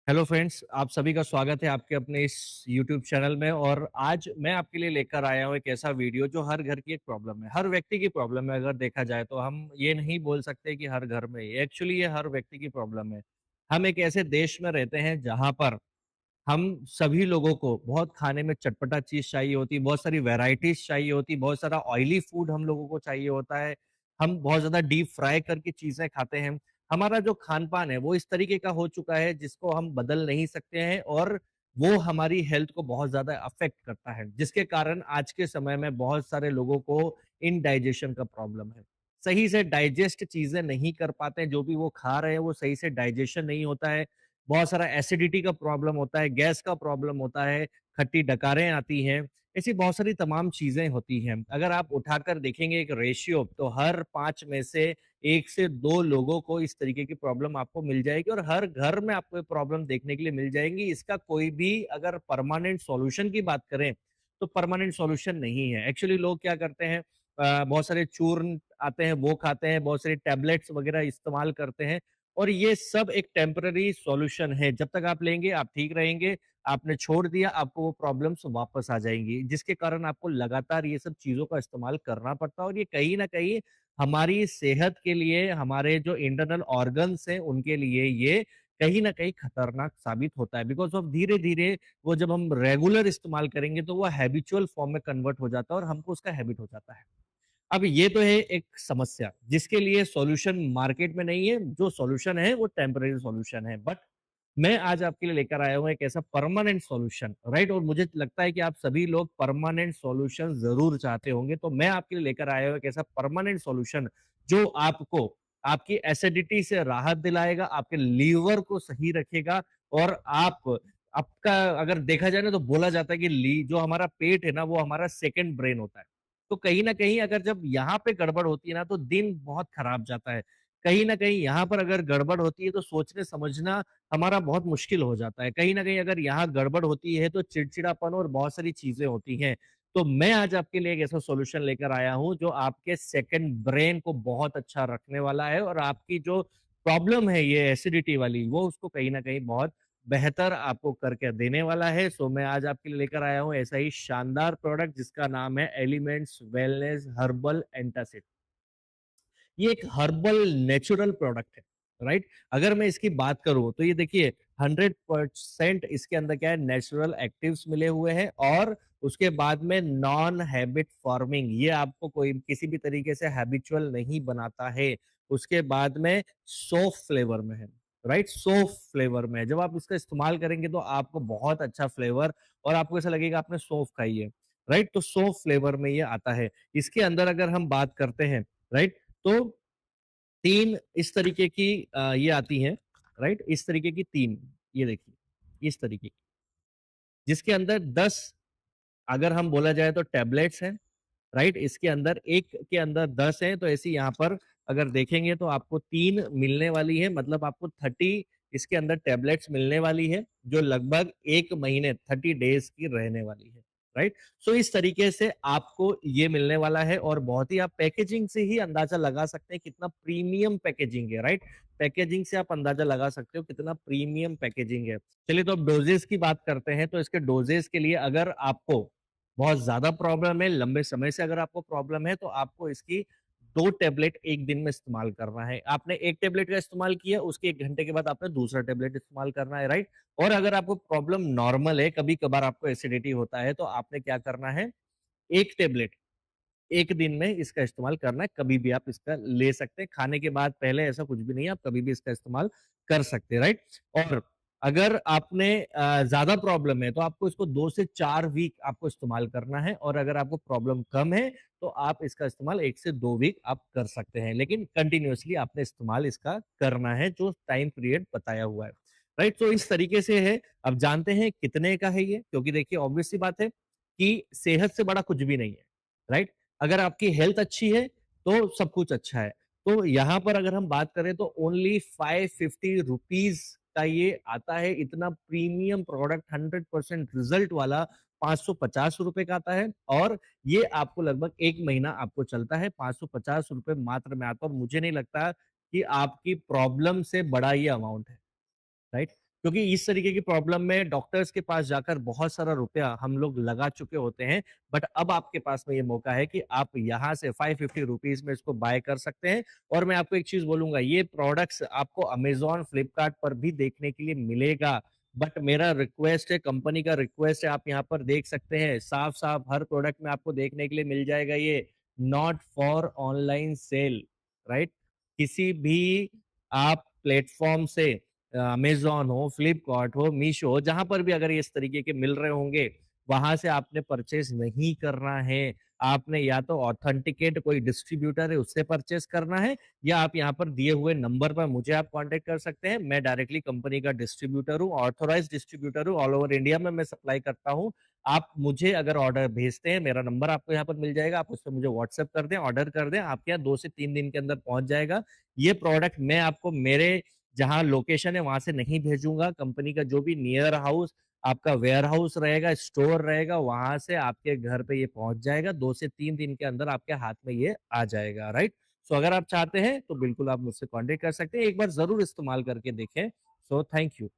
Hello friends, आप सभी का स्वागत है आपके अपने इस यूट्यूब चैनल में। और आज मैं आपके लिए लेकर आया हूँ एक ऐसा वीडियो जो हर घर की एक प्रॉब्लम है, हर व्यक्ति की प्रॉब्लम है। अगर देखा जाए तो हम ये नहीं बोल सकते कि हर घर में ही, एक्चुअली ये हर व्यक्ति की प्रॉब्लम है। हम एक ऐसे देश में रहते हैं जहाँ पर हम सभी लोगों को बहुत खाने में चटपटा चीज़ चाहिए होती है, बहुत सारी वैराइटीज़ चाहिए होती है, बहुत सारा ऑयली फूड हम लोगों को चाहिए होता है। हम बहुत ज़्यादा डीप फ्राई करके चीज़ें खाते हैं। हमारा जो खान-पान है वो इस तरीके का हो चुका है जिसको हम बदल नहीं सकते हैं, और वो हमारी हेल्थ को बहुत ज़्यादा अफ़ेक्ट करता है, जिसके कारण आज के समय में बहुत सारे लोगों को इंडाइजेशन का प्रॉब्लम है। सही से डाइजेस्ट चीज़ें नहीं कर पाते हैं, जो भी वो खा रहे हैं वो सही से डाइजेशन नहीं होता है। बहुत सारा एसिडिटी का प्रॉब्लम होता है, गैस का प्रॉब्लम होता है, खट्टी डकारें आती हैं, ऐसी बहुत सारी तमाम चीज़ें होती हैं। अगर आप उठाकर देखेंगे एक रेशियो, तो हर 5 में से 1 से 2 लोगों को इस तरीके की प्रॉब्लम आपको मिल जाएगी, और हर घर में आपको ये प्रॉब्लम देखने के लिए मिल जाएँगी। इसका कोई भी अगर परमानेंट सॉल्यूशन की बात करें, तो परमानेंट सॉल्यूशन नहीं है। एक्चुअली लोग क्या करते हैं, बहुत सारे चूर्ण आते हैं वो खाते हैं, बहुत सारी टैबलेट्स वगैरह इस्तेमाल करते हैं, और ये सब एक टेम्पररी सॉल्यूशन है। जब तक आप लेंगे आप ठीक रहेंगे, आपने छोड़ दिया आपको वो प्रॉब्लम्स वापस आ जाएँगी, जिसके कारण आपको लगातार ये सब चीज़ों का इस्तेमाल करना पड़ता है, और ये कहीं न कहीं हमारी सेहत के लिए, हमारे जो इंटरनल ऑर्गन्स हैं उनके लिए ये कहीं न कहीं खतरनाक साबित होता है। बिकॉज़ ऑफ धीरे-धीरे वो जब हम रेगुलर इस्तेमाल करेंगे तो वो हैबिचुअल फॉर्म में कन्वर्ट हो जाता है, और हमको उसका हैबिट हो जाता है। अब ये तो है एक समस्या, जिसके लिए सॉल्यूशन मार्केट में नहीं है, जो सॉल्यूशन है वो टेम्परेरी सॉल्यूशन है। बट मैं आज आपके लिए लेकर आया हूँ एक ऐसा परमानेंट सॉल्यूशन, राइट? और मुझे लगता है कि आप सभी लोग परमानेंट सॉल्यूशन ज़रूर चाहते होंगे, तो मैं आपके लिए लेकर आया हूँ एक ऐसा परमानेंट सॉल्यूशन जो आपको आपकी एसिडिटी से राहत दिलाएगा, आपके लीवर को सही रखेगा, और आपका अगर देखा जाए ना तो बोला जाता है कि ली जो हमारा पेट है ना वो हमारा सेकंड ब्रेन होता है। तो कहीं न कहीं अगर जब यहाँ पे गड़बड़ होती है ना, तो दिन बहुत खराब जाता है। कहीं न कहीं यहाँ पर अगर गड़बड़ होती है, तो सोचने-समझना हमारा बहुत मुश्किल हो जाता है। कहीं न कहीं अगर यहाँ गड़बड़ होती है, तो चिड़चिड़ापन और बहुत सारी चीज़ें होती हैं। तो मैं आज आपके लिए एक ऐसा सॉल्यूशन लेकर आया हूँ, जो आपके सेकंड ब्रेन को बहुत अच्छा रखने वाला है, और आपकी जो प्रॉब्लम है ये एसिडिटी वाली, वो उसको कहीं न कहीं बहुत बेहतर आपको करके देने वाला है। सो मैं आज आपके लिए लेकर आया हूँ ऐसा ही शानदार प्रोडक्ट जिसका नाम है एलिमेंट्स वेलनेस हर्बल एंटासिड। ये एक हर्बल नेचुरल प्रोडक्ट है, राइट? अगर मैं इसकी बात करूँ तो ये देखिए 100% इसके अंदर क्या है, नेचुरल एक्टिव्स मिले हुए हैं, और उसके बाद में नॉन हैबिट फॉर्मिंग, ये आपको कोई किसी भी तरीके से हैबिचुअल नहीं बनाता है। उसके बाद में सॉफ्ट फ्लेवर में है, राइट? सॉफ्ट फ्लेवर में है। जब आप इसका इस्तेमाल करेंगे तो आपको बहुत अच्छा फ्लेवर, और आपको ऐसा लगेगा आपने सौंफ खाई है, राइट? तो सॉफ्ट फ्लेवर में ये आता है। इसके अंदर अगर हम बात करते हैं, राइट? तो 3 इस तरीके की ये आती हैं, राइट? इस तरीके की 3, ये देखिए, इस तरीके की, जिसके अंदर 10, अगर हम बोला जाए तो टैबलेट्स हैं, राइट? इसके अंदर एक के अंदर 10 हैं, तो ऐसे यहाँ पर अगर देखेंगे तो आपको 3 मिलने वाली है, मतलब आपको 30 इसके अंदर टैबलेट्स मिलने वाली है, जो लगभग 1 महीने 30 डेज़ की रहने वाली है, राइट? सो इस तरीके से आपको ये मिलने वाला है, और बहुत ही आप पैकेजिंग से ही अंदाज़ा लगा सकते हैं कितना प्रीमियम पैकेजिंग है, राइट? पैकेजिंग से आप अंदाज़ा लगा सकते हो कितना प्रीमियम पैकेजिंग है। चलिए, तो अब डोजेज़ की बात करते हैं, तो इसके डोजेज़ के लिए अगर आपको बहुत ज़्यादा प्रॉब्लम है, लंबे समय से अगर आपको प्रॉब्लम है, तो आपको इसकी 2 टैबलेट 1 दिन में इस्तेमाल करना है। आपने 1 टैबलेट का इस्तेमाल किया, उसके 1 घंटे के बाद आपने दूसरा टैबलेट इस्तेमाल करना है, राइट? और अगर आपको प्रॉब्लम नॉर्मल है, कभी-कभार आपको एसिडिटी होता है, तो आपने क्या करना है, 1 टैबलेट 1 दिन में इसका इस्तेमाल करना है, कभी भी आप इसका ले सकते हैं। खाने के बाद पहले ऐसा कुछ भी नहीं है, आप कभी भी इसका इस्तेमाल कर सकते हैं, राइट? और अगर आपने ज़्यादा प्रॉब्लम है, तो आपको इसको 2 से 4 वीक आपको इस्तेमाल करना है, और अगर आपको प्रॉब्लम कम है, तो आप इसका इस्तेमाल 1 से 2 वीक आप कर सकते हैं। लेकिन कंटीन्यूअसली आपने इस्तेमाल इसका करना है, जो टाइम पीरियड बताया हुआ है, राइट? तो इस तरीके से है। अब जानते हैं कितने का है ये? क्योंकि देखिए ऑब्वियस सी बात है कि सेहत से बड़ा कुछ भी नहीं है, राइट? अगर आपकी हेल्थ अच्छी है, तो सब कुछ अच्छा है। तो यहाँ पर अगर हम बात करें तो ओनली ₹550 का ये आता है, इतना प्रीमियम प्रोडक्ट 100% रिज़ल्ट वाला ₹550 का आता है, और ये आपको लगभग 1 महीना आपको चलता है, ₹550 मात्र में आता है, और मुझे नहीं लगता कि आपकी प्रॉब्लम से बड़ा ये अमाउंट है, राइट? क्योंकि इस तरीके की प्रॉब्लम में डॉक्टर्स के पास जाकर बहुत सारा रुपया हम लोग लगा चुके होते हैं, बट अब आपके पास में ये मौका है कि आप यहाँ से ₹550 में इसको बाय कर सकते हैं। और मैं आपको एक चीज़ बोलूँगा, ये प्रोडक्ट्स आपको अमेज़न, फ्लिपकार्ट पर भी देखने के लिए मिलेगा। बट मेरा रिक्वेस्ट है, कंपनी का रिक्वेस्ट है, आप यहाँ पर देख सकते हैं, साफ-साफ हर प्रोडक्ट में आपको देखने के लिए मिल जाएगा ये, not for online sale, right? किसी भी आप प्लेटफ़ॉर्म से अमेज़न हो, फ्लिपकार्ट हो, मीशो हो, जहाँ पर भी अगर ये इस तरीके के मिल रहे होंगे, वहाँ से आपने परचेज़ नहीं करना है। आपने या तो ऑथेंटिकेट कोई डिस्ट्रीब्यूटर है, उससे परचेज़ करना है, या आप यहाँ पर दिए हुए नंबर पर मुझे आप कॉन्टैक्ट कर सकते हैं। मैं डायरेक्टली कंपनी का डिस्ट्रीब्यूटर हूँ, ऑथराइज़्ड डिस्ट्रीब्यूटर हूँ, ऑल ओवर इंडिया में मैं सप्लाई करता हूँ। आप मुझे अगर ऑर्डर भेजते हैं, मेरा नंबर आपको यहाँ पर मिल जाएगा, आप उसपे मुझे व्हाट्सएप कर दें, ऑर्डर कर दें, आपके यहाँ 2 से 3 दिन के अंदर पहुँच जाएगा। ये प्रोडक्ट मैं आपको मेरे जहाँ लोकेशन है वहाँ से नहीं भेजूँगा, कंपनी का जो भी नियर हाउस आपका वेयरहाउस रहेगा, स्टोर रहेगा, वहाँ से आपके घर पे ये पहुँच जाएगा। 2 से 3 दिन के अंदर आपके हाथ में ये आ जाएगा, राइट? सो अगर आप चाहते हैं, तो बिल्कुल आप मुझसे कॉन्टैक्ट कर सकते हैं। एक बार ज़रूर इस्तेमाल करके देखें। So thank you.